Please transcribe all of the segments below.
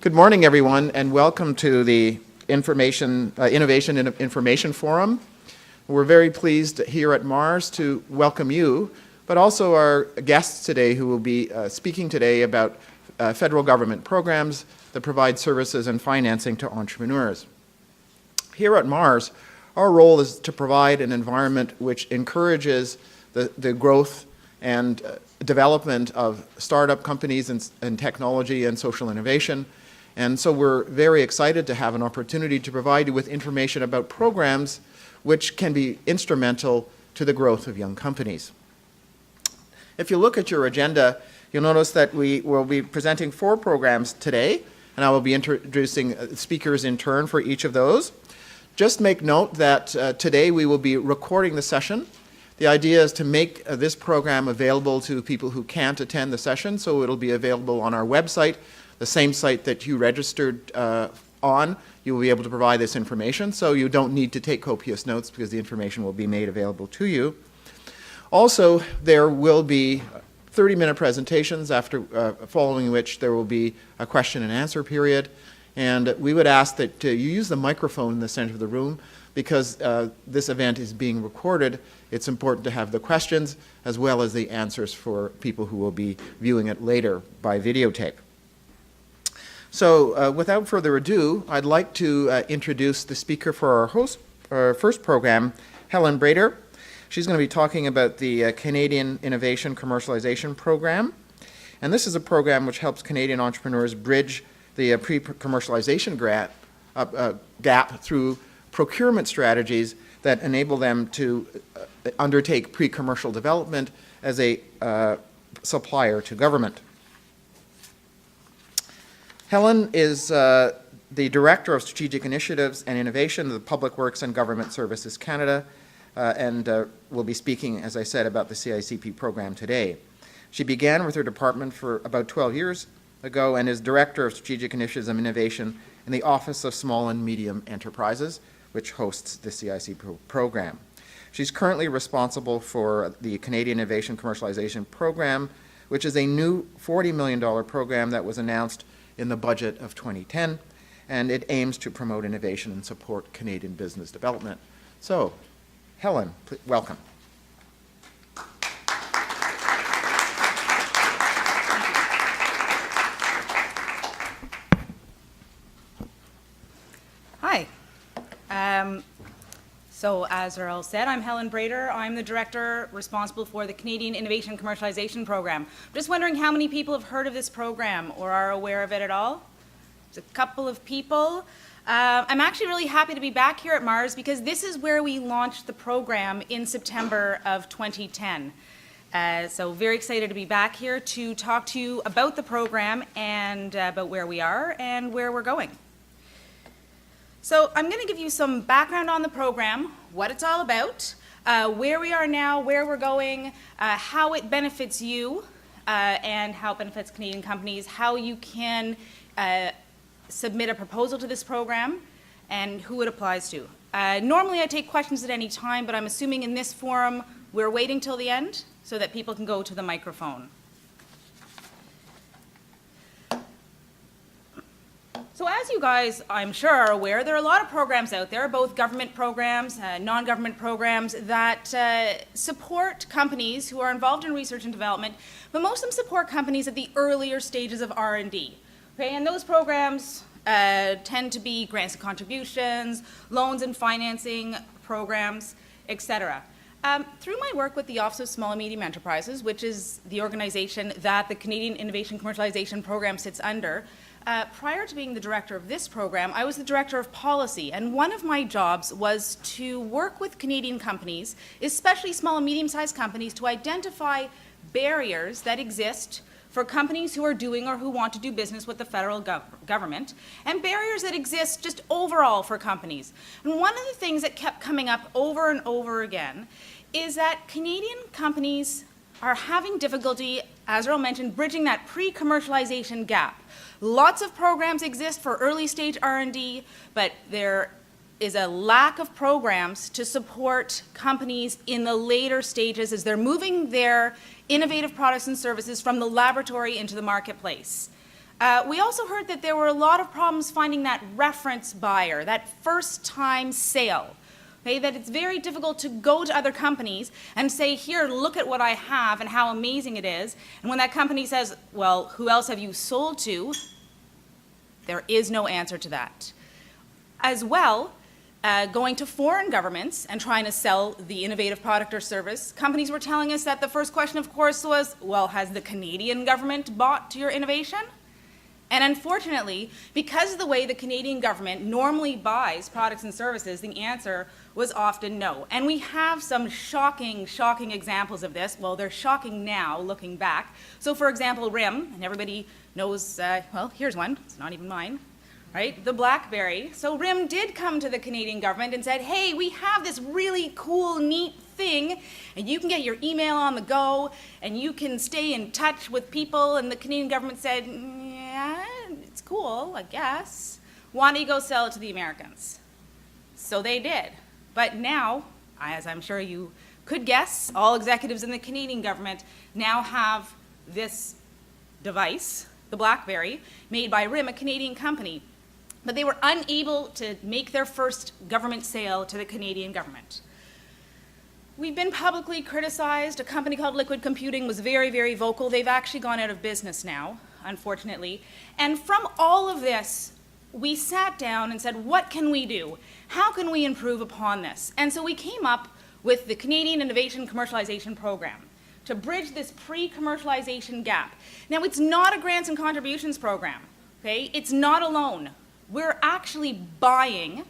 Good morning, everyone, and welcome to the Innovation and Information Forum. We're very pleased here at Mars to welcome you, but also our guests today who will be speaking today about federal government programs that provide services and financing to entrepreneurs. Here at Mars, our role is to provide an environment which encourages the growth and development of startup companies and technology and social innovation. And so we're very excited to have an opportunity to provide you with information about programs which can be instrumental to the growth of young companies. If you look at your agenda, you'll notice that we will be presenting 4 programs today, and I will be introducing speakers in turn for each of those. Just make note that today we will be recording the session. The idea is to make this program available to people who can't attend the session, so it'll be available on our website, the same site that you registered on. You will be able to provide this information, so you don't need to take copious notes because the information will be made available to you. Also, there will be 30-minute presentations following which there will be a question and answer period. And we would ask that you use the microphone in the center of the room because this event is being recorded. It's important to have the questions as well as the answers for people who will be viewing it later by videotape. So without further ado, I'd like to introduce the speaker for our first program, Helen Braiter. She's going to be talking about the Canadian Innovation Commercialization Program. And this is a program which helps Canadian entrepreneurs bridge the pre-commercialization gap through procurement strategies that enable them to undertake pre-commercial development as a supplier to government. Helen is the Director of Strategic Initiatives and Innovation of the Public Works and Government Services Canada, and will be speaking, as I said, about the CICP program today. She began with her department for about 12 years ago and is Director of Strategic Initiatives and Innovation in the Office of Small and Medium Enterprises, which hosts the CICP program. She's currently responsible for the Canadian Innovation Commercialization Program, which is a new $40 million program that was announced in the budget of 2010, and it aims to promote innovation and support Canadian business development. So, Helen, welcome. Hi. So as Earl said, I'm Helen Braiter. I'm the director responsible for the Canadian Innovation Commercialization Program. I'm just wondering how many people have heard of this program or are aware of it at all? There's a couple of people. I'm actually really happy to be back here at Mars because this is where we launched the program in September of 2010. So very excited to be back here to talk to you about the program and about where we are and where we're going. So I'm going to give you some background on the program, what it's all about, where we are now, where we're going, how it benefits you and how it benefits Canadian companies, how you can submit a proposal to this program, and who it applies to. Normally I take questions at any time, but I'm assuming in this forum we're waiting till the end so that people can go to the microphone. So as you guys, I'm sure, are aware, there are a lot of programs out there, both government programs, non-government programs, that support companies who are involved in research and development, but most of them support companies at the earlier stages of R&D. Okay, and those programs tend to be grants and contributions, loans and financing programs, etc. Through my work with the Office of Small and Medium Enterprises, which is the organization that the Canadian Innovation Commercialization Program sits under, prior to being the director of this program, I was the director of policy, and one of my jobs was to work with Canadian companies, especially small and medium-sized companies, to identify barriers that exist for companies who are doing or who want to do business with the federal government, and barriers that exist just overall for companies. And one of the things that kept coming up over and over again is that Canadian companies are having difficulty, as Earl mentioned, bridging that pre-commercialization gap. Lots of programs exist for early stage R&D, but there is a lack of programs to support companies in the later stages as they're moving their innovative products and services from the laboratory into the marketplace. We also heard that there were a lot of problems finding that reference buyer, that first-time sale. Okay, that it's very difficult to go to other companies and say, here, look at what I have and how amazing it is. And when that company says, well, who else have you sold to? There is no answer to that. As well, going to foreign governments and trying to sell the innovative product or service, companies were telling us that the first question, of course, was, well, has the Canadian government bought your innovation? And unfortunately, because of the way the Canadian government normally buys products and services, the answer was often no. And we have some shocking, shocking examples of this. Well, they're shocking now, looking back. So for example, RIM, and everybody knows, well, here's one, it's not even mine, right? The BlackBerry. So RIM did come to the Canadian government and said, hey, we have this really cool, neat thing, and you can get your email on the go, and you can stay in touch with people. And the Canadian government said, yeah, it's cool, I guess. Why don't you go sell it to the Americans? So they did. But now, as I'm sure you could guess, all executives in the Canadian government now have this device, the BlackBerry, made by RIM, a Canadian company. But they were unable to make their first government sale to the Canadian government. We've been publicly criticized. A company called Liquid Computing was very, very vocal. They've actually gone out of business now, unfortunately. And from all of this, we sat down and said, what can we do? How can we improve upon this? And so we came up with the Canadian Innovation Commercialization Program to bridge this pre-commercialization gap. Now, it's not a grants and contributions program, okay? It's not a loan. We're actually buying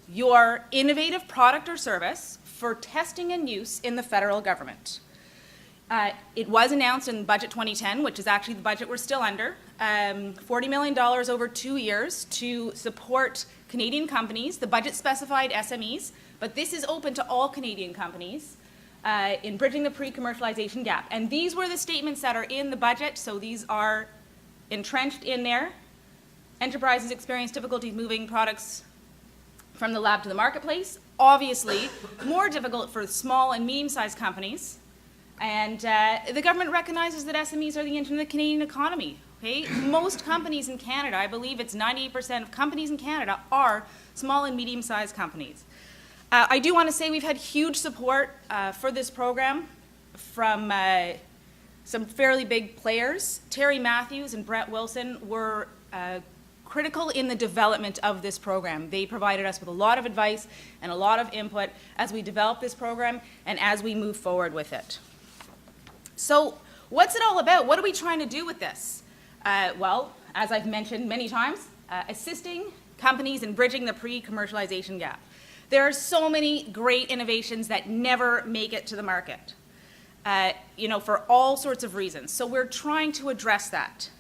your innovative product or service for testing and use in the federal government. It was announced in Budget 2010, which is actually the budget we're still under, $40 million over 2 years to support Canadian companies. The budget specified SMEs, but this is open to all Canadian companies in bridging the pre-commercialization gap. And these were the statements that are in the budget, so these are entrenched in there. Enterprises experience difficulties moving products from the lab to the marketplace. Obviously, more difficult for small and medium-sized companies. And the government recognizes that SMEs are the engine of the Canadian economy. Okay? Most companies in Canada, I believe it's 98% of companies in Canada, are small and medium-sized companies. I do want to say we've had huge support for this program from some fairly big players. Terry Matthews and Brett Wilson were critical in the development of this program. They provided us with a lot of advice and a lot of input as we develop this program and as we move forward with it. So what's it all about? What are we trying to do with this? Well, as I've mentioned many times, assisting companies in bridging the pre-commercialization gap. There are so many great innovations that never make it to the market, for all sorts of reasons. So we're trying to address that.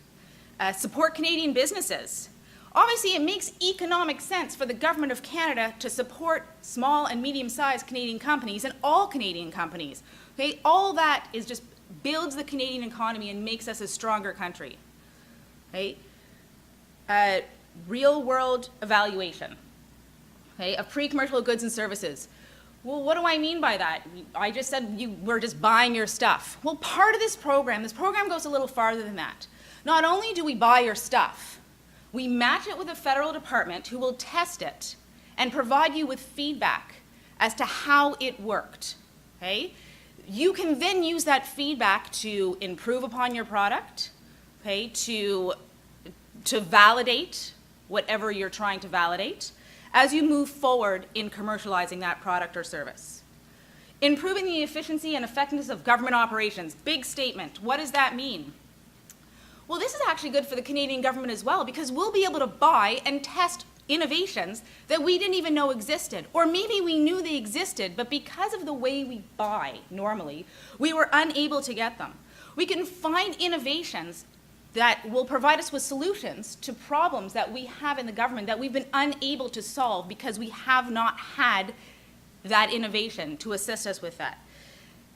Support Canadian businesses. Obviously, it makes economic sense for the Government of Canada to support small and medium-sized Canadian companies and all Canadian companies. Okay? All that is just builds the Canadian economy and makes us a stronger country. Okay? Real-world evaluation, okay, of pre-commercial goods and services. Well, what do I mean by that? I just said we're just buying your stuff. Well, part of this program goes a little farther than that. Not only do we buy your stuff, we match it with a federal department who will test it and provide you with feedback as to how it worked, okay? You can then use that feedback to improve upon your product, okay, to validate whatever you're trying to validate as you move forward in commercializing that product or service. Improving the efficiency and effectiveness of government operations. Big statement. What does that mean? Well, this is actually good for the Canadian government as well, because we'll be able to buy and test innovations that we didn't even know existed. Or maybe we knew they existed, but because of the way we buy normally, we were unable to get them. We can find innovations that will provide us with solutions to problems that we have in the government that we've been unable to solve because we have not had that innovation to assist us with that.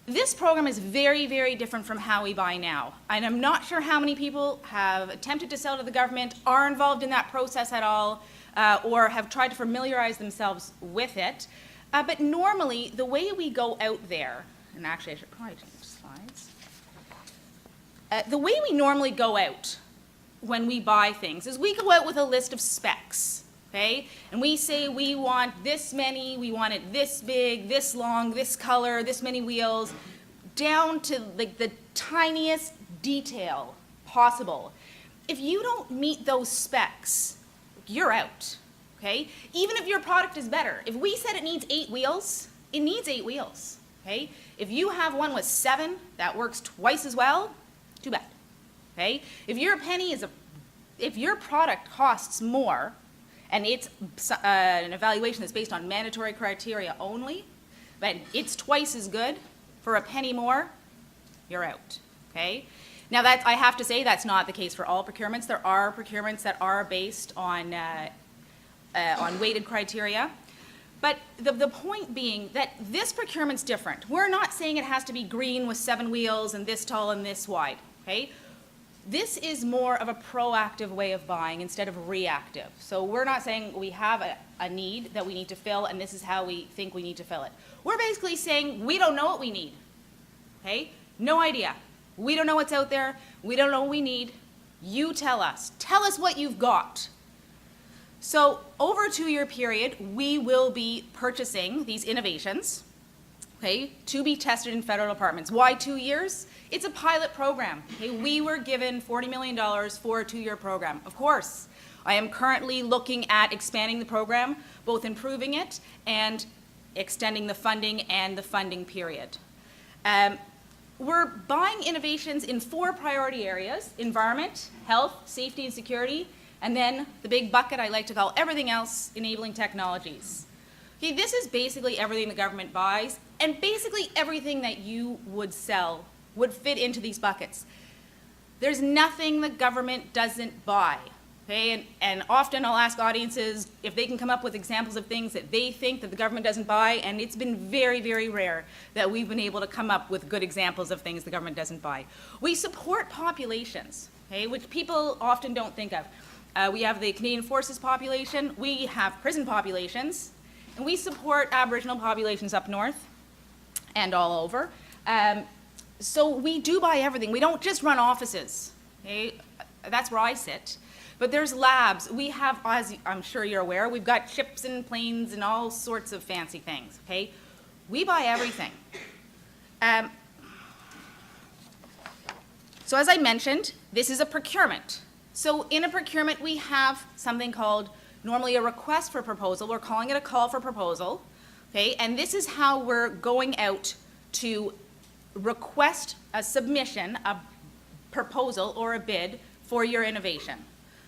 This program is very, very different from how we buy now. And I'm not sure how many people have attempted to sell to the government, are involved in that process at all, or have tried to familiarize themselves with it. But normally, the way we go out there, and actually I should probably change slides. The way we normally go out when we buy things is we go out with a list of specs, okay? And we say we want this many, we want it this big, this long, this color, this many wheels, down to like the tiniest detail possible. If you don't meet those specs, you're out, okay? Even if your product is better. If we said it needs 8 wheels, it needs 8 wheels, okay? If you have one with 7 that works twice as well, too bad, okay? If your product costs more and it's an evaluation that's based on mandatory criteria only, but it's twice as good for a penny more, you're out, okay? Now, I have to say that's not the case for all procurements. There are procurements that are based on weighted criteria. But the point being that this procurement's different. We're not saying it has to be green with 7 wheels and this tall and this wide, okay? This is more of a proactive way of buying instead of reactive. So we're not saying we have a need that we need to fill and this is how we think we need to fill it. We're basically saying we don't know what we need, okay? No idea. We don't know what's out there. We don't know what we need. You tell us. Tell us what you've got. So over a 2-year period, we will be purchasing these innovations, okay, to be tested in federal departments. Why 2 years? It's a pilot program. Okay? We were given $40 million for a 2-year program. Of course, I am currently looking at expanding the program, both improving it and extending the funding and the funding period. We're buying innovations in 4 priority areas: environment, health, safety, and security, and then the big bucket I like to call everything else, enabling technologies. Okay, this is basically everything the government buys, and basically everything that you would sell would fit into these buckets. There's nothing the government doesn't buy. Okay, and often I'll ask audiences if they can come up with examples of things that they think that the government doesn't buy, and it's been very, very rare that we've been able to come up with good examples of things the government doesn't buy. We support populations, okay, which people often don't think of. We have the Canadian Forces population, we have prison populations, and we support Aboriginal populations up north and all over. So we do buy everything. We don't just run offices, okay? That's where I sit. But there's labs. We have, as I'm sure you're aware, we've got ships and planes and all sorts of fancy things, okay? We buy everything. So as I mentioned, this is a procurement. So in a procurement, we have something called normally a request for proposal. We're calling it a call for proposal, okay? And this is how we're going out to request a submission, a proposal or a bid for your innovation.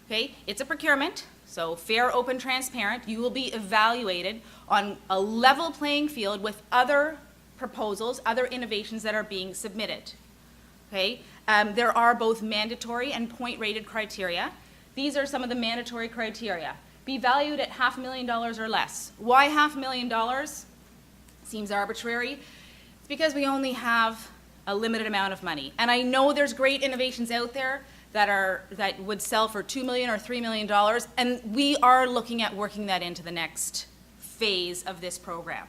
Okay, it's a procurement, so fair, open, transparent. You will be evaluated on a level playing field with other proposals, other innovations that are being submitted. Okay, there are both mandatory and point-rated criteria. These are some of the mandatory criteria. Be valued at $500,000 or less. Why $500,000? Seems arbitrary. It's because we only have a limited amount of money. And I know there's great innovations out there that would sell for $2 million or $3 million, and we are looking at working that into the next phase of this program.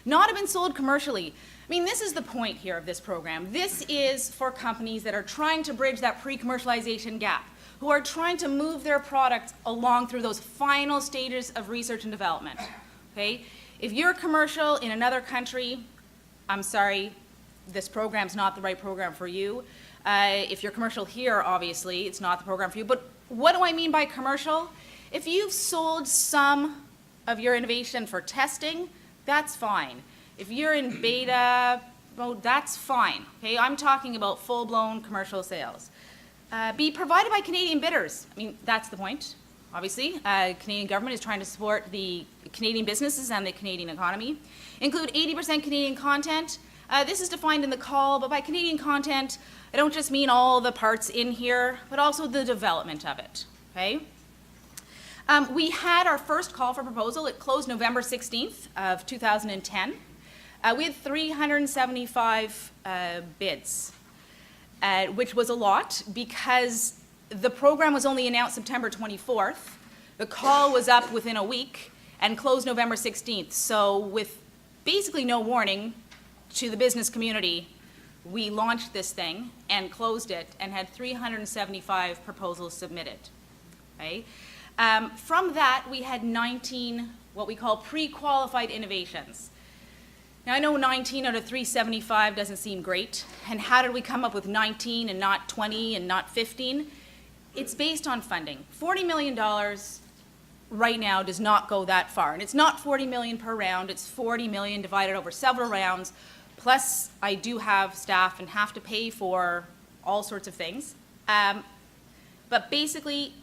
Not have been sold commercially. I mean, this is the point here of this program. This is for companies that are trying to bridge that pre-commercialization gap, who are trying to move their products along through those final stages of research and development, okay? If you're commercial in another country, I'm sorry, this program's not the right program for you. If you're commercial here, obviously, it's not the program for you. But what do I mean by commercial? If you've sold some of your innovation for testing, that's fine. If you're in beta mode, that's fine. Okay, I'm talking about full-blown commercial sales. Be provided by Canadian bidders. I mean, that's the point, obviously. Canadian government is trying to support the Canadian businesses and the Canadian economy. Include 80% Canadian content. This is defined in the call, but by Canadian content, I don't just mean all the parts in here, but also the development of it, okay? We had our first call for proposal. It closed November 16th of 2010. We had 375 bids, which was a lot because the program was only announced September 24th. The call was up within a week and closed November 16th. So with basically no warning to the business community, we launched this thing and closed it and had 375 proposals submitted. Okay? From that, we had 19 what we call pre-qualified innovations. Now, I know 19 out of 375 doesn't seem great, and how did we come up with 19 and not 20 and not 15? It's based on funding. $40 million right now does not go that far, and it's not $40 million per round, it's $40 million divided over several rounds, plus I do have staff and have to pay for all sorts of things. But basically,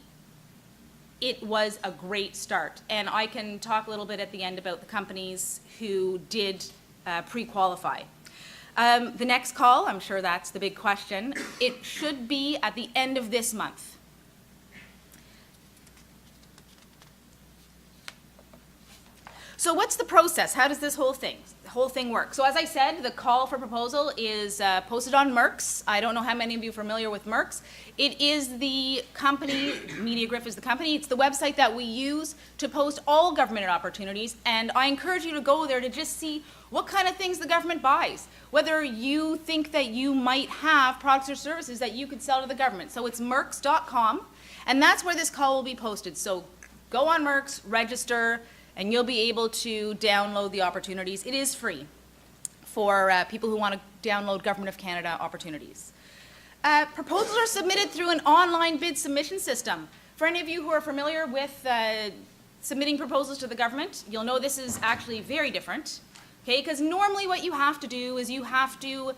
it was a great start, and I can talk a little bit at the end about the companies who did pre-qualify. The next call, I'm sure that's the big question, it should be at the end of this month. So what's the process? How does this whole thing work? So as I said, the call for proposal is posted on Merck's. I don't know how many of you are familiar with Merck's. It is the company, MediaGriff is the company, it's the website that we use to post all government opportunities, and I encourage you to go there to just see what kind of things the government buys, whether you think that you might have products or services that you could sell to the government. So it's mercs.com, and that's where this call will be posted. So go on Merck's, register, and you'll be able to download the opportunities. It is free for people who want to download Government of Canada opportunities. Proposals are submitted through an online bid submission system. For any of you who are familiar with submitting proposals to the government, you'll know this is actually very different, okay? Because normally what you have to do is you have to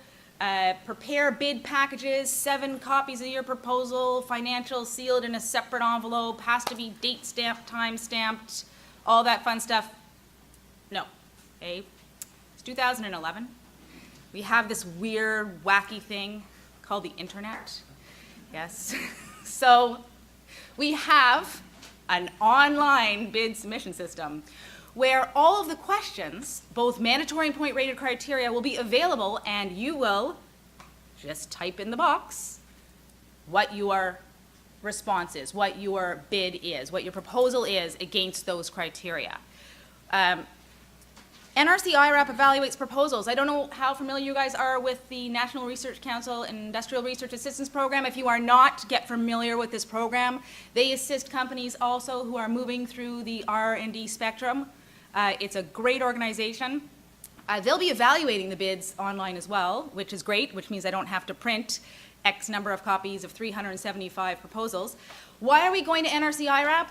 prepare bid packages, 7 copies of your proposal, financial sealed in a separate envelope, has to be date stamped, time stamped, all that fun stuff. No, okay? It's 2011. We have this weird, wacky thing called the internet. Yes. So we have an online bid submission system where all of the questions, both mandatory and point-rated criteria, will be available, and you will just type in the box what your response is, what your bid is, what your proposal is against those criteria. NRC-IRAP evaluates proposals. I don't know how familiar you guys are with the National Research Council and Industrial Research Assistance Program. If you are not, get familiar with this program. They assist companies also who are moving through the R&D spectrum. It's a great organization. They'll be evaluating the bids online as well, which is great, which means I don't have to print X number of copies of 375 proposals. Why are we going to NRC-IRAP?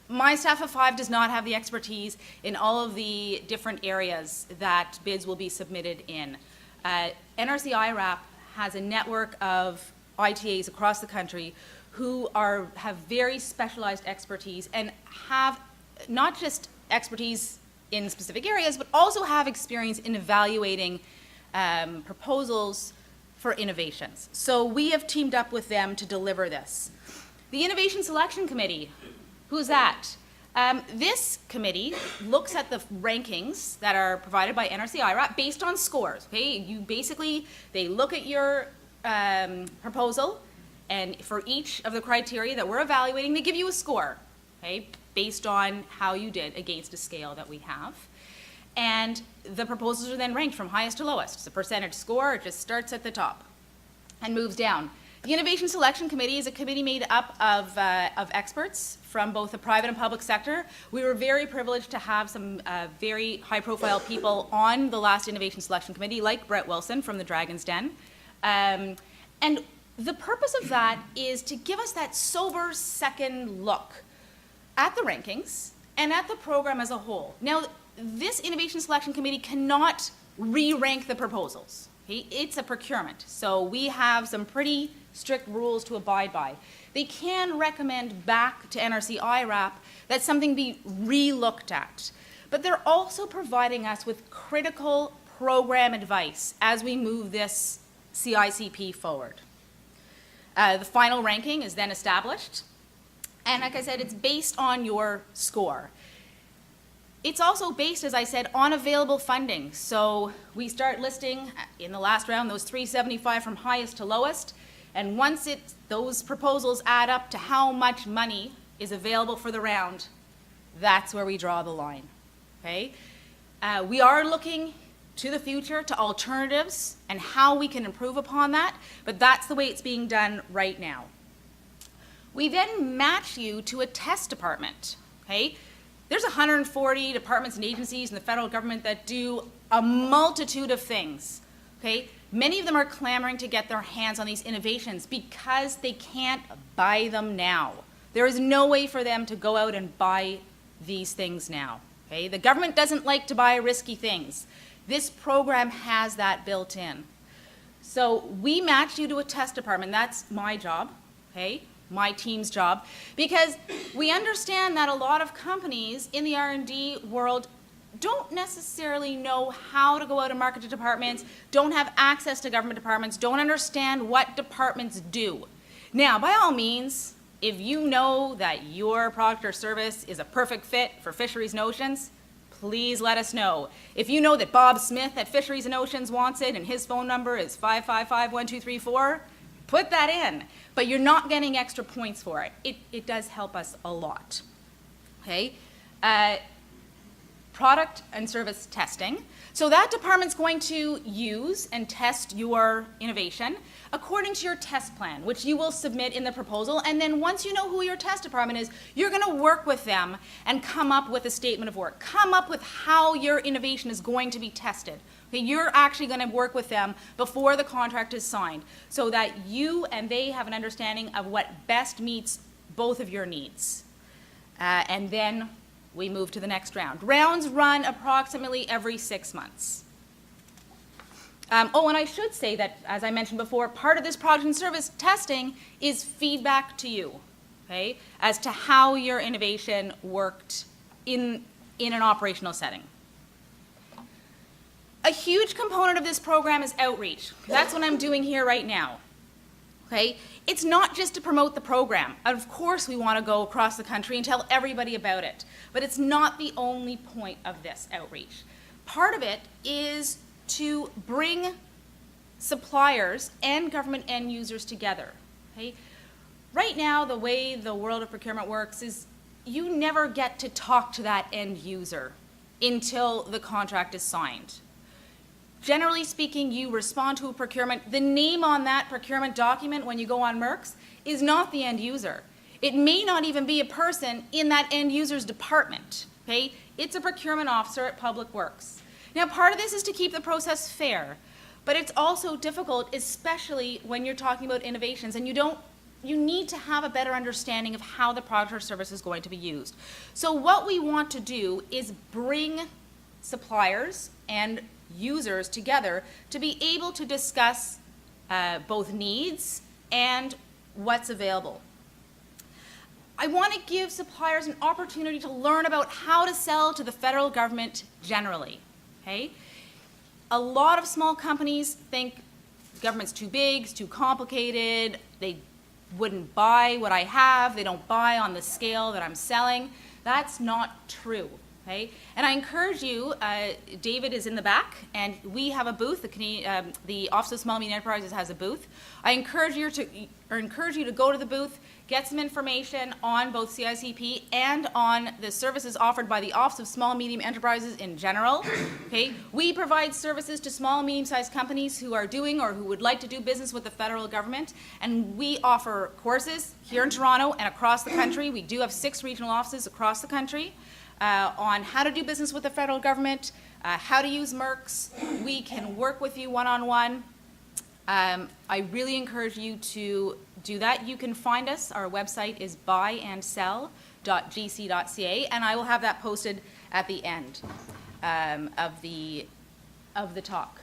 My staff of 5 does not have the expertise in all of the different areas that bids will be submitted in. NRC-IRAP has a network of ITAs across the country who have very specialized expertise and have not just expertise in specific areas, but also have experience in evaluating proposals for innovations. So we have teamed up with them to deliver this. The Innovation Selection Committee, who's that? This committee looks at the rankings that are provided by NRC-IRAP based on scores, okay? They look at your proposal, and for each of the criteria that we're evaluating, they give you a score, okay, based on how you did against a scale that we have. And the proposals are then ranked from highest to lowest. It's a percentage score. It just starts at the top and moves down. The Innovation Selection Committee is a committee made up of experts from both the private and public sector. We were very privileged to have some very high-profile people on the last Innovation Selection Committee, like Brett Wilson from the Dragon's Den. And the purpose of that is to give us that sober second look at the rankings and at the program as a whole. Now, this Innovation Selection Committee cannot re-rank the proposals. Okay? It's a procurement, so we have some pretty strict rules to abide by. They can recommend back to NRC-IRAP that something be re-looked at, but they're also providing us with critical program advice as we move this CICP forward. The final ranking is then established, and like I said, it's based on your score. It's also based, as I said, on available funding. So we start listing in the last round those 375 from highest to lowest, and once those proposals add up to how much money is available for the round, that's where we draw the line, okay? We are looking to the future, to alternatives, and how we can improve upon that, but that's the way it's being done right now. We then match you to a test department, okay? There's 140 departments and agencies in the federal government that do a multitude of things, okay? Many of them are clamoring to get their hands on these innovations because they can't buy them now. There is no way for them to go out and buy these things now, okay? The government doesn't like to buy risky things. This program has that built in. So we match you to a test department. That's my job, okay? My team's job, because we understand that a lot of companies in the R&D world don't necessarily know how to go out and market to departments, don't have access to government departments, don't understand what departments do. Now, by all means, if you know that your product or service is a perfect fit for Fisheries and Oceans, please let us know. If you know that Bob Smith at Fisheries and Oceans wants it and his phone number is 555-1234, put that in. But you're not getting extra points for it. It does help us a lot. Okay? Product and service testing. So that department's going to use and test your innovation according to your test plan, which you will submit in the proposal. And then once you know who your test department is, you're going to work with them and come up with a statement of work. Come up with how your innovation is going to be tested. Okay, you're actually going to work with them before the contract is signed so that you and they have an understanding of what best meets both of your needs. And then we move to the next round. Rounds run approximately every 6 months. And I should say that, as I mentioned before, part of this product and service testing is feedback to you, okay, as to how your innovation worked in an operational setting. A huge component of this program is outreach. That's what I'm doing here right now. Okay? It's not just to promote the program. Of course we want to go across the country and tell everybody about it, but it's not the only point of this outreach. Part of it is to bring suppliers and government end users together. Okay? Right now, the way the world of procurement works is you never get to talk to that end user until the contract is signed. Generally speaking, you respond to a procurement. The name on that procurement document when you go on Merck's is not the end user. It may not even be a person in that end user's department. Okay? It's a procurement officer at Public Works. Now, part of this is to keep the process fair, but it's also difficult, especially when you're talking about innovations and you need to have a better understanding of how the product or service is going to be used. So what we want to do is bring suppliers and users together to be able to discuss both needs and what's available. I want to give suppliers an opportunity to learn about how to sell to the federal government generally. Okay? A lot of small companies think government's too big, it's too complicated, they wouldn't buy what I have, they don't buy on the scale that I'm selling. That's not true. Okay? And I encourage you, David is in the back, and we have a booth. The Office of Small and Medium Enterprises has a booth. I encourage you to go to the booth, get some information on both CICP and on the services offered by the Office of Small and Medium Enterprises in general. Okay? We provide services to small and medium-sized companies who are doing or who would like to do business with the federal government, and we offer courses here in Toronto and across the country. We do have 6 regional offices across the country. On how to do business with the federal government, how to use Merck's. We can work with you one-on-one. I really encourage you to do that. You can find us. Our website is buyandsell.gc.ca, and I will have that posted at the end of the talk.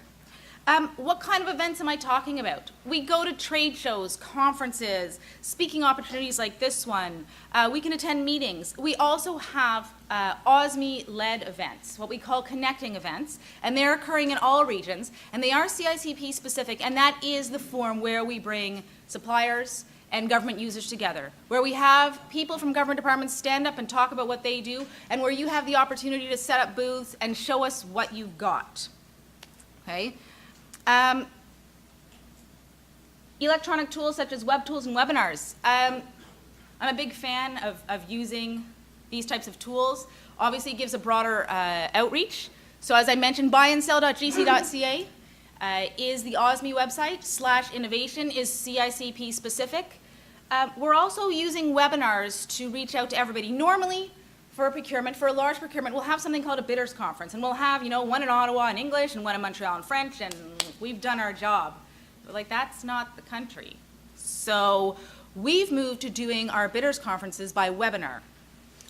What kind of events am I talking about? We go to trade shows, conferences, speaking opportunities like this one. We can attend meetings. We also have OSME-led events, what we call connecting events, and they're occurring in all regions, and they are CICP specific, and that is the forum where we bring suppliers and government users together, where we have people from government departments stand up and talk about what they do, and where you have the opportunity to set up booths and show us what you've got. Okay? Electronic tools such as web tools and webinars. I'm a big fan of using these types of tools. Obviously, it gives a broader outreach. So as I mentioned, buyandsell.gc.ca is the OSME website, /innovation is CICP specific. We're also using webinars to reach out to everybody. Normally, for a procurement, for a large procurement, we'll have something called a bidders conference, and we'll have, one in Ottawa in English and one in Montreal in French, and we've done our job. But that's not the country. So we've moved to doing our bidders conferences by webinar.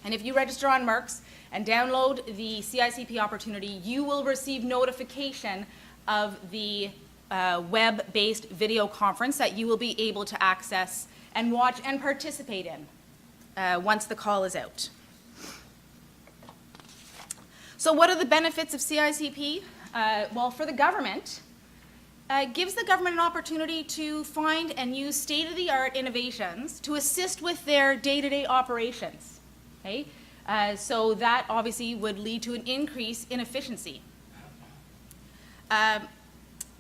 And if you register on MERX and download the CICP opportunity, you will receive notification of the web-based video conference that you will be able to access and watch and participate in once the call is out. So what are the benefits of CICP? Well, for the government, it gives the government an opportunity to find and use state-of-the-art innovations to assist with their day-to-day operations. Okay? So that obviously would lead to an increase in efficiency.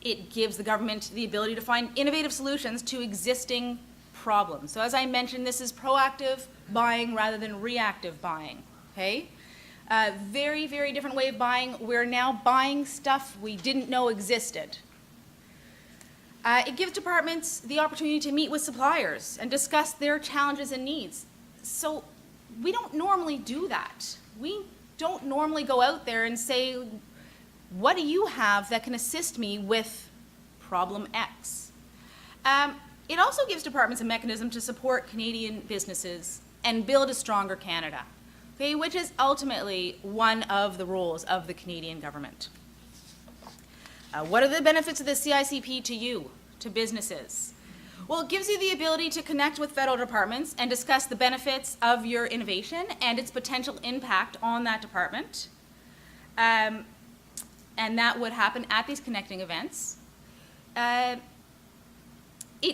It gives the government the ability to find innovative solutions to existing problems. So as I mentioned, this is proactive buying rather than reactive buying. Okay? Very, very different way of buying. We're now buying stuff we didn't know existed. It gives departments the opportunity to meet with suppliers and discuss their challenges and needs. So we don't normally do that. We don't normally go out there and say, what do you have that can assist me with problem X? It also gives departments a mechanism to support Canadian businesses and build a stronger Canada, okay, which is ultimately one of the roles of the Canadian government. What are the benefits of the CICP to you, to businesses? Well, it gives you the ability to connect with federal departments and discuss the benefits of your innovation and its potential impact on that department. And that would happen at these connecting events. It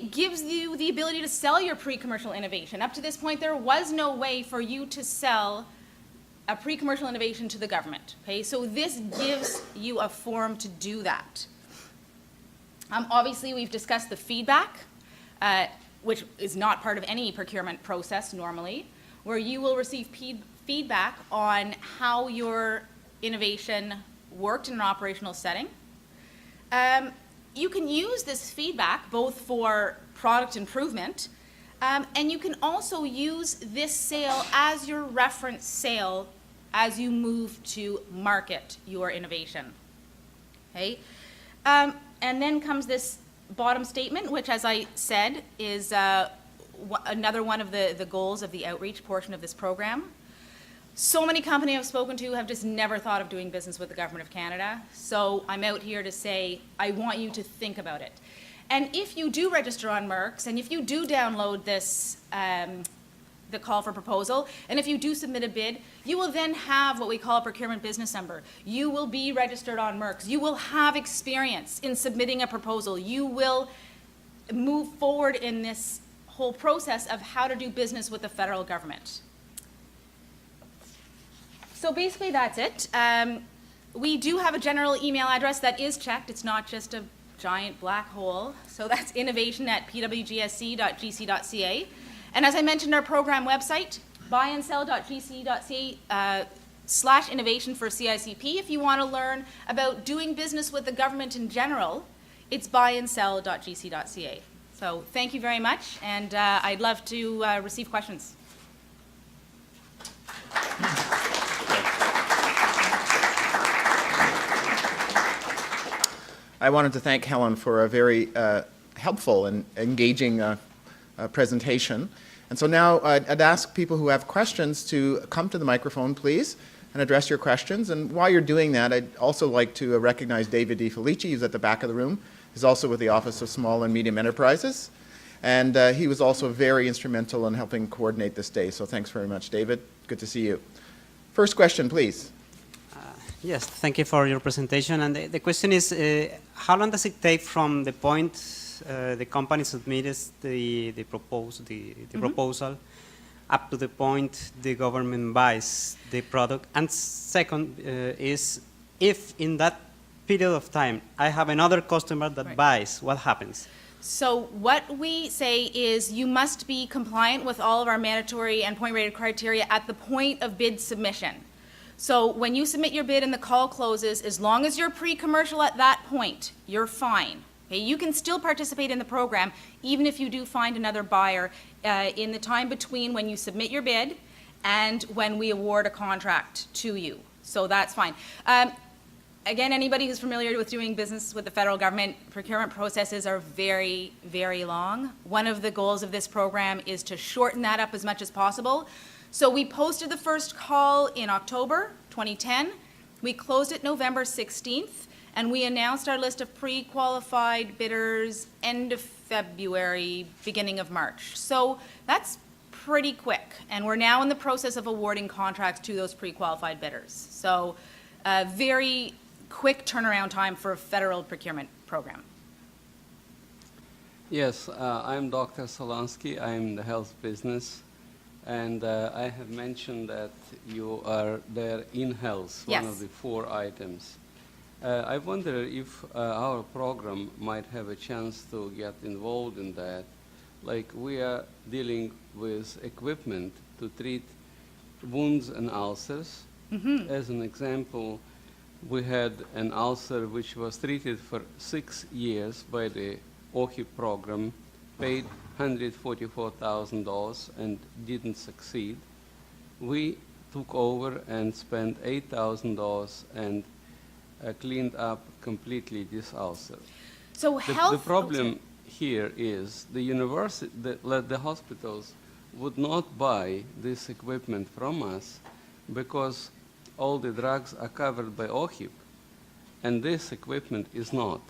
gives you the ability to sell your pre-commercial innovation. Up to this point, there was no way for you to sell a pre-commercial innovation to the government. Okay, so this gives you a forum to do that. Obviously, we've discussed the feedback, which is not part of any procurement process normally, where you will receive feedback on how your innovation worked in an operational setting. You can use this feedback both for product improvement, and you can also use this sale as your reference sale as you move to market your innovation. Okay? And then comes this bottom statement, which, as I said, is another one of the goals of the outreach portion of this program. So many companies I've spoken to have just never thought of doing business with the Government of Canada. So I'm out here to say, I want you to think about it. And if you do register on MERX, and if you do download this, the call for proposal, and if you do submit a bid, you will then have what we call a procurement business number. You will be registered on MERX. You will have experience in submitting a proposal. You will move forward in this whole process of how to do business with the federal government. So basically that's it. We do have a general email address that is checked. It's not just a giant black hole. So that's innovation@pwgsc.gc.ca. And as I mentioned, our program website, buyandsell.gc.ca /innovation for CICP. If you want to learn about doing business with the government in general, it's buyandsell.gc.ca. So thank you very much, and I'd love to receive questions. I wanted to thank Helen for a very helpful and engaging presentation. And so now I'd ask people who have questions to come to the microphone, please, and address your questions. And while you're doing that, I'd also like to recognize David DiFelici, who's at the back of the room. He's also with the Office of Small and Medium Enterprises. And he was also very instrumental in helping coordinate this day. So thanks very much, David. Good to see you. First question, please. Yes, thank you for your presentation. And the question is, how long does it take from the point the company submits the proposal up to the point the government buys the product? And second is, if in that period of time I have another customer that buys, what happens? So what we say is you must be compliant with all of our mandatory and point-rated criteria at the point of bid submission. So when you submit your bid and the call closes, as long as you're pre-commercial at that point, you're fine. Okay, you can still participate in the program even if you do find another buyer in the time between when you submit your bid and when we award a contract to you. So that's fine. Again, anybody who's familiar with doing business with the federal government, procurement processes are very, very long. One of the goals of this program is to shorten that up as much as possible. So we posted the first call in October 2010. We closed it November 16th, and we announced our list of pre-qualified bidders end of February, beginning of March. So that's pretty quick, and we're now in the process of awarding contracts to those pre-qualified bidders. So very quick turnaround time for a federal procurement program. Yes, I'm Dr. Solansky. I'm the health business. And I have mentioned that you are there in health, Yes. one of the 4 items. I wonder if our program might have a chance to get involved in that. Like we are dealing with equipment to treat wounds and ulcers. As an example, we had an ulcer which was treated for 6 years by the OHIP program, paid $144,000 and didn't succeed. We took over and spent $8,000 and cleaned up completely this ulcer. So health. The problem here is the hospitals would not buy this equipment from us because all the drugs are covered by OHIP, and this equipment is not.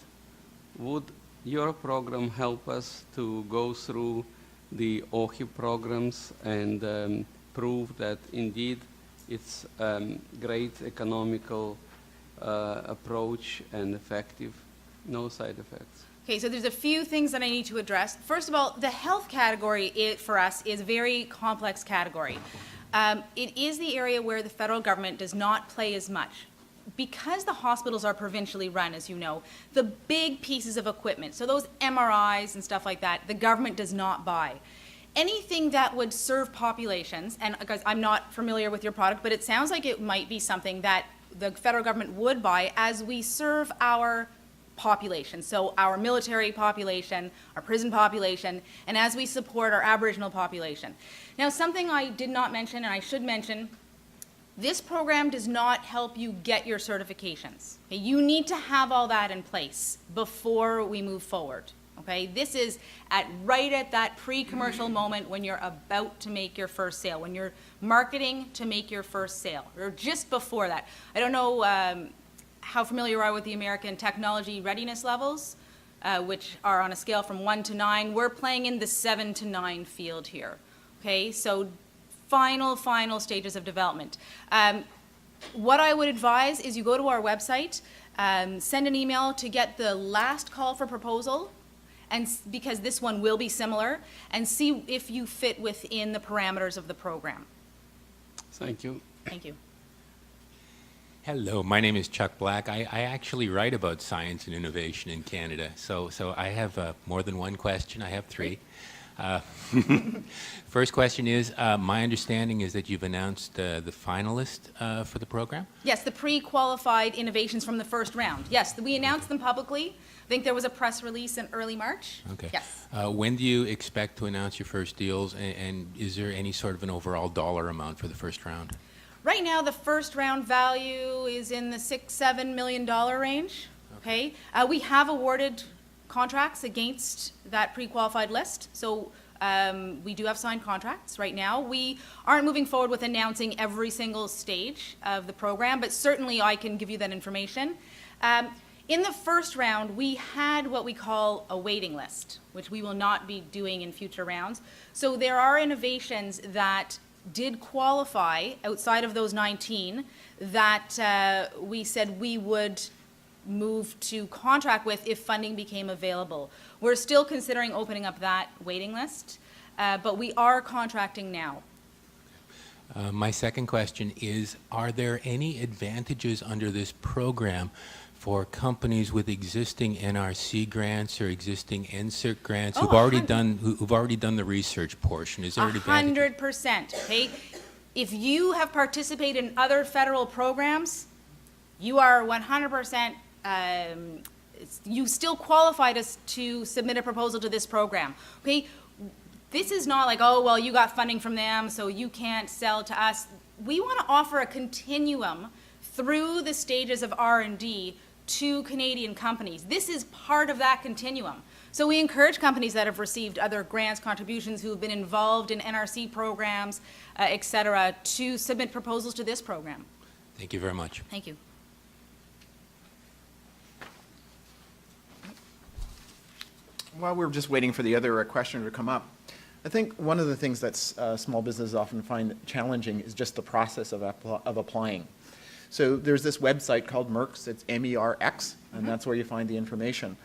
Would your program help us to go through the OHIP programs and prove that indeed it's great economical approach and effective, no side effects? Okay, so there's a few things that I need to address. First of all, the health category for us is a very complex category. It is the area where the federal government does not play as much. Because the hospitals are provincially run, as you know, the big pieces of equipment, so those MRIs and stuff like that, the government does not buy. Anything that would serve populations, and guys, I'm not familiar with your product, but it sounds like it might be something that the federal government would buy as we serve our population, so our military population, our prison population, and as we support our Aboriginal population. Now, something I did not mention, and I should mention, this program does not help you get your certifications. Okay? You need to have all that in place before we move forward. Okay? This is right at that pre-commercial moment when you're about to make your first sale, when you're marketing to make your first sale, or just before that. I don't know how familiar you are with the American technology readiness levels, which are on a scale from 1 to 9. We're playing in the 7 to 9 field here. Okay? So final stages of development. What I would advise is you go to our website, send an email to get the last call for proposal, and because this one will be similar, and see if you fit within the parameters of the program. Thank you. Thank you. Hello, my name is Chuck Black. I actually write about science and innovation in Canada, so I have more than one question. I have 3. First question is, my understanding is that you've announced the finalist for the program? Yes, the pre-qualified innovations from the first round. Yes, we announced them publicly. I think there was a press release in early March. Okay. Yes. When do you expect to announce your first deals, and is there any sort of an overall dollar amount for the first round? Right now, the first round value is in the $6-7 million range. Okay. We have awarded contracts against that pre-qualified list. So we do have signed contracts right now. We aren't moving forward with announcing every single stage of the program, but certainly I can give you that information. In the first round, we had what we call a waiting list, which we will not be doing in future rounds. So there are innovations that did qualify outside of those 19 that we said we would move to contract with if funding became available. We're still considering opening up that waiting list, but we are contracting now. My second question is, are there any advantages under this program for companies with existing NRC grants or existing NSERC grants who've already done the research portion? Is there an advantage? 100%. Okay, If you have participated in other federal programs, you are 100%, you still qualify to submit a proposal to this program, okay? This is not like, oh, well, you got funding from them, so you can't sell to us. We want to offer a continuum through the stages of R&D to Canadian companies. This is part of that continuum. So we encourage companies that have received other grants, contributions, who have been involved in NRC programs, et cetera, to submit proposals to this program. Thank you very much. Thank you. While we're just waiting for the other questioner to come up, I think one of the things that small businesses often find challenging is just the process of applying. So there's this website called MERX, it's MERX, and that's where you find the information.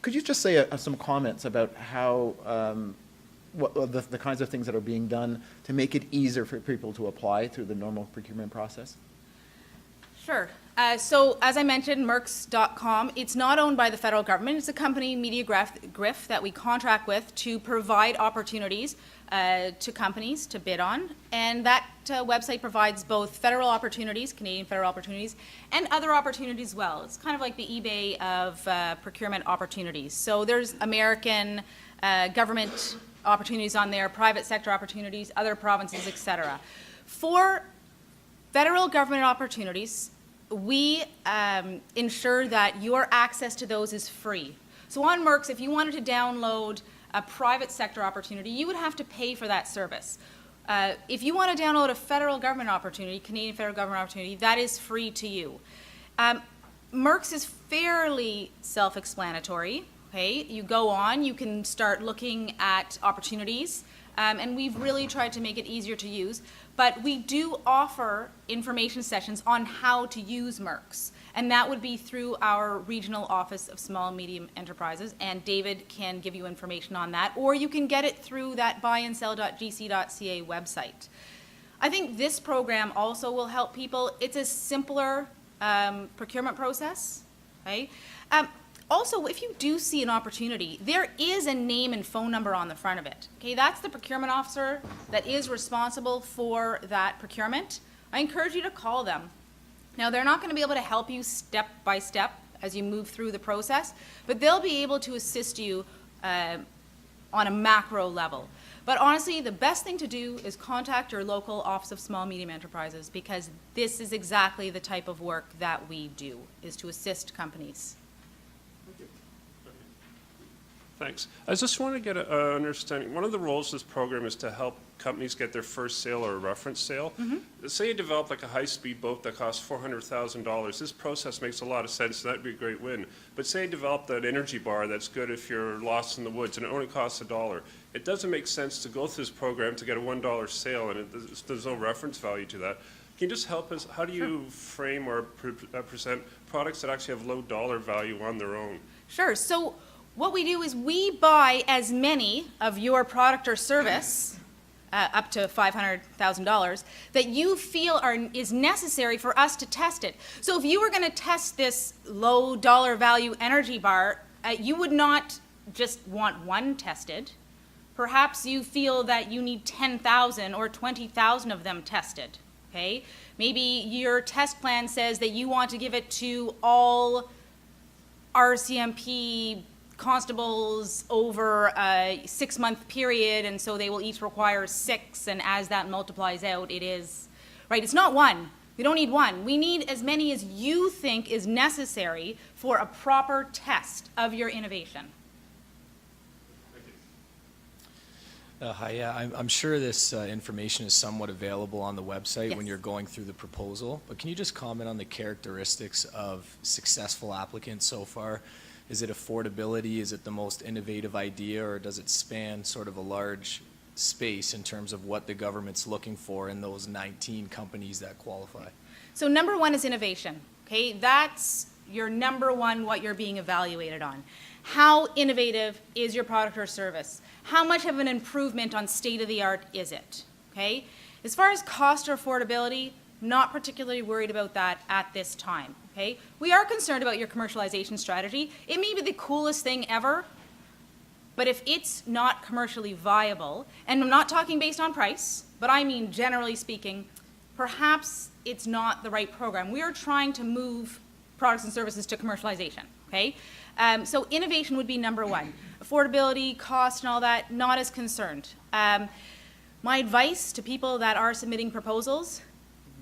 Could you just say some comments about how, what the kinds of things that are being done to make it easier for people to apply through the normal procurement process? Sure. So as I mentioned, mercs.com, it's not owned by the federal government. It's a company, Media Griff, that we contract with to provide opportunities to companies to bid on. And that website provides both federal opportunities, Canadian federal opportunities, and other opportunities as well. It's kind of like the eBay of procurement opportunities. So there's American government opportunities on there, private sector opportunities, other provinces, et cetera. For federal government opportunities, we ensure that your access to those is free. So on MERX, if you wanted to download a private sector opportunity, you would have to pay for that service. If you want to download a federal government opportunity, Canadian federal government opportunity, that is free to you. MERX is fairly self-explanatory. Okay, you go on, you can start looking at opportunities, and we've really tried to make it easier to use. But we do offer information sessions on how to use MERX, and that would be through our Regional Office of Small and Medium Enterprises, and David can give you information on that, or you can get it through that buyandsell.gc.ca website. I think this program also will help people. It's a simpler procurement process, okay? Also, if you do see an opportunity, there is a name and phone number on the front of it. Okay, that's the procurement officer that is responsible for that procurement. I encourage you to call them. Now, they're not going to be able to help you step by step as you move through the process, but they'll be able to assist you on a macro level. But honestly, the best thing to do is contact your local Office of Small and Medium Enterprises, because this is exactly the type of work that we do, is to assist companies. Thanks. I just want to get an understanding. One of the roles of this program is to help companies get their first sale or a reference sale. Say you develop like a high-speed boat that costs $400,000. This process makes a lot of sense, and that'd be a great win. But say you develop that energy bar that's good if you're lost in the woods, and it only costs $1. It doesn't make sense to go through this program to get a $1 sale, and there's no reference value to that. Can you just help us? How do you frame or present products that actually have low dollar value on their own? Sure. So what we do is we buy as many of your product or service, up to $500,000, that you feel is necessary for us to test it. So if you were going to test this low dollar value energy bar, you would not just want one tested. Perhaps you feel that you need 10,000 or 20,000 of them tested. Okay? Maybe your test plan says that you want to give it to all RCMP constables over a 6-month period, and so they will each require 6, and as that multiplies out, it is, right, it's not one. We don't need one. We need as many as you think is necessary for a proper test of your innovation. Hi, yeah, I'm sure this information is somewhat available on the website when Yes. you're going through the proposal, but can you just comment on the characteristics of successful applicants so far? Is it affordability? Is it the most innovative idea, or does it span sort of a large space in terms of what the government's looking for in those 19 companies that qualify? So number one is innovation, okay? That's your number one, what you're being evaluated on. How innovative is your product or service? How much of an improvement on state-of-the-art is it, okay? As far as cost or affordability, not particularly worried about that at this time, okay? We are concerned about your commercialization strategy. It may be the coolest thing ever, but if it's not commercially viable, and I'm not talking based on price, but I mean generally speaking, perhaps it's not the right program. We are trying to move products and services to commercialization, okay? So innovation would be number one. Affordability, cost, and all that, not as concerned. My advice to people that are submitting proposals,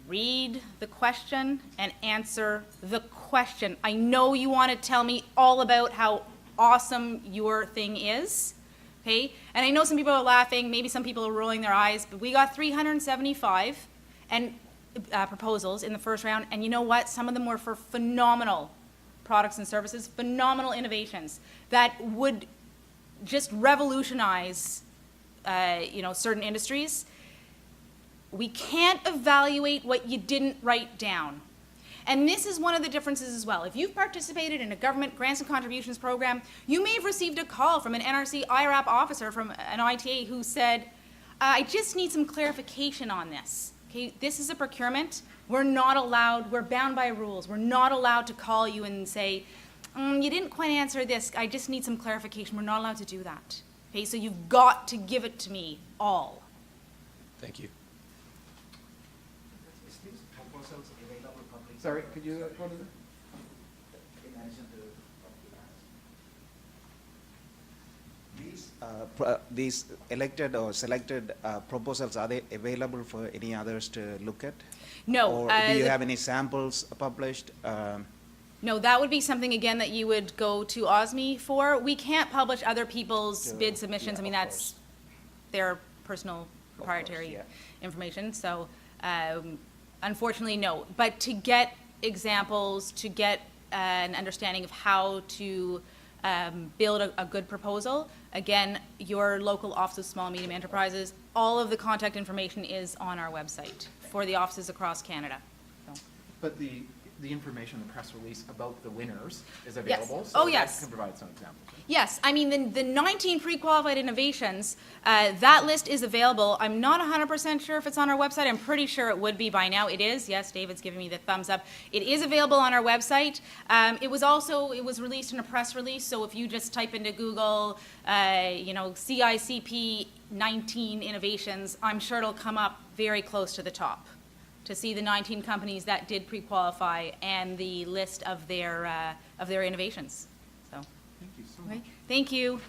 read the question and answer the question. I know you want to tell me all about how awesome your thing is, okay? And I know some people are laughing, maybe some people are rolling their eyes, but we got 375 proposals in the first round, and you know what? Some of them were for phenomenal products and services, phenomenal innovations that would just revolutionize certain industries. We can't evaluate what you didn't write down. And this is one of the differences as well. If you've participated in a government grants and contributions program, you may have received a call from an NRC-IRAP officer from an ITA who said, I just need some clarification on this. Okay, this is a procurement. We're not allowed, we're bound by rules. We're not allowed to call you and say, you didn't quite answer this. I just need some clarification. We're not allowed to do that. Okay, so you've got to give it to me all. Thank you. Is these proposals available publicly? Sorry, could you go to the? In addition to these elected or selected proposals, are they available for any others to look at? No. Or do you have any samples published? No, that would be something, again, that you would go to OSME for. We can't publish other people's Sure. bid submissions. Yeah, I mean, of that's their personal proprietary yeah. information. So unfortunately, no. But to get examples, to get an understanding of how to build a good proposal, again, your local Office of Small and Medium Enterprises, all of the contact information is on our website for the offices across Canada. So. But the information, the press release about the winners is Yes. available. Oh, So yes. that can provide some examples. Yes, I mean, the 19 pre-qualified innovations, that list is available. I'm not 100% sure if it's on our website. I'm pretty sure it would be by now. It is. Yes, David's giving me the thumbs up. It is available on our website. It was released in a press release, so if you just type into Google, CICP 19 innovations, I'm sure it'll come up very close to the top to see the 19 companies that did pre-qualify and the list of their innovations. So, Thank you so okay. much. Thank you.